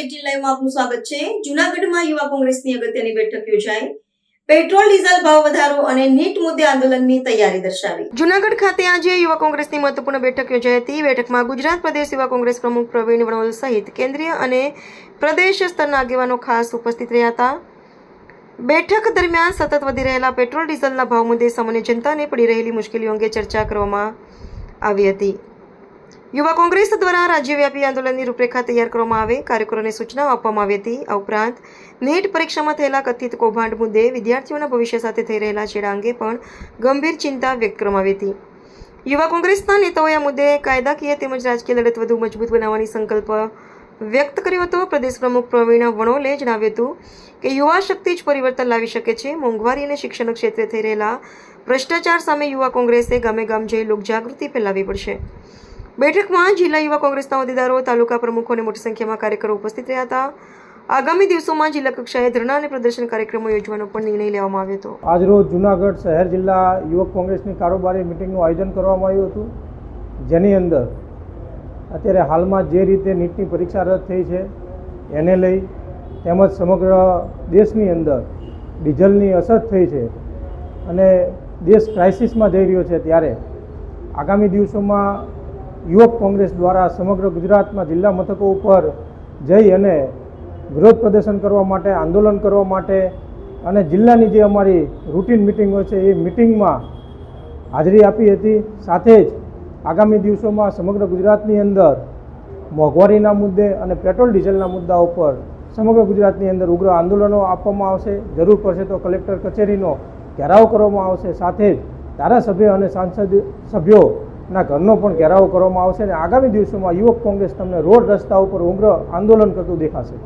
18 લાઈવમાં આપનું સ્વાગત છે। જૂનાગઢમાં યુવા કોંગ્રેસની અગત્યની બેઠક યોજાઈ। પેટ્રોલ ડીઝલ ભાવ વધારો અને નીટ મુદ્દે આંદોલનની તૈયારી દર્શાવી। જૂનાગઢ ખાતે આજે યુવા કોંગ્રેસની મહત્વપૂર્ણ બેઠક યોજાઈ હતી। બેઠકમાં ગુજરાત પ્રદેશ યુવા કોંગ્રેસ પ્રમુખ પ્રવીણ વણોલ સહિત કેન્દ્રીય અને પ્રદેશ સ્તરના આગેવાનો ખાસ ઉપસ્થિત રહ્યા હતા। બેઠક દરમિયાન સતત વધી રહેલા પેટ્રોલ ડીઝલના ભાવ મુદ્દે સામાન્ય જનતાને પડી રહેલી મુશ્કેલીઓ અંગે ચર્ચા કરવામાં આવી હતી। યુવા કોંગ્રેસ દ્વારા રાજ્યવ્યાપી આંદોલનની રૂપરેખા તૈયાર કરવામાં આવે, કાર્યકરોને સૂચનાઓ આપવામાં આવી હતી। આ ઉપરાંત નીટ પરીક્ષામાં થયેલા કથિત કૌભાંડ મુદ્દે વિદ્યાર્થીઓના ભવિષ્ય સાથે થઈ રહેલા છેડા અંગે પણ ગંભીર ચિંતા વ્યક્ત કરવામાં આવી હતી। યુવા કોંગ્રેસના નેતાઓએ આ મુદ્દે કાયદાકીય તેમજ રાજકીય લડત વધુ મજબૂત બનાવવાની સંકલ્પ વ્યક્ત કર્યો હતો। પ્રદેશ પ્રમુખ પ્રવીણ વણોલે જણાવ્યું હતું કે યુવા શક્તિ જ પરિવર્તન લાવી શકે છે। મોંઘવારી અને શિક્ષણ ક્ષેત્રે થઈ રહેલા ભ્રષ્ટાચાર સામે યુવા કોંગ્રેસે ગામે ગામ જઈ લોકજાગૃતિ ફેલાવવી પડશે। બેઠકમાં જિલ્લા યુવા કોંગ્રેસના હોદ્દેદારો, તાલુકા પ્રમુખો અને મોટી સંખ્યામાં કાર્યકરો ઉપસ્થિત રહ્યા હતા। આગામી દિવસોમાં જિલ્લા કક્ષાએ ધરણા અને પ્રદર્શન કાર્યક્રમો યોજવાનો પણ નિર્ણય લેવામાં આવ્યો હતો। આજરોજ જૂનાગઢ શહેર જિલ્લા યુવક કોંગ્રેસની કારોબારી મિટિંગનું આયોજન કરવામાં આવ્યું હતું, જેની અંદર અત્યારે હાલમાં જે રીતે નીટની પરીક્ષા રદ થઈ છે એને લઈ તેમજ સમગ્ર દેશની અંદર ડીઝલની અછત થઈ છે અને દેશ ક્રાઇસિસમાં જઈ રહ્યો છે, ત્યારે આગામી દિવસોમાં યુવક કોંગ્રેસ દ્વારા સમગ્ર ગુજરાતમાં જિલ્લા મથકો ઉપર જઈ અને વિરોધ પ્રદર્શન કરવા માટે, આંદોલન કરવા માટે અને જિલ્લાની જે અમારી રૂટીન મિટિંગ હોય છે એ મિટિંગમાં હાજરી આપી હતી। સાથે જ આગામી દિવસોમાં સમગ્ર ગુજરાતની અંદર મોંઘવારીના મુદ્દે અને પેટ્રોલ ડીઝલના મુદ્દા ઉપર સમગ્ર ગુજરાતની અંદર ઉગ્ર આંદોલનો આપવામાં આવશે। જરૂર પડશે તો કલેક્ટર કચેરીનો ઘેરાવ કરવામાં આવશે। સાથે જ ધારાસભ્ય અને સાંસદ સભ્યોના ઘરનો પણ ઘેરાવ કરવામાં આવશે અને આગામી દિવસોમાં યુવક કોંગ્રેસ તમને રોડ રસ્તા ઉપર ઉગ્ર આંદોલન કરતું દેખાશે।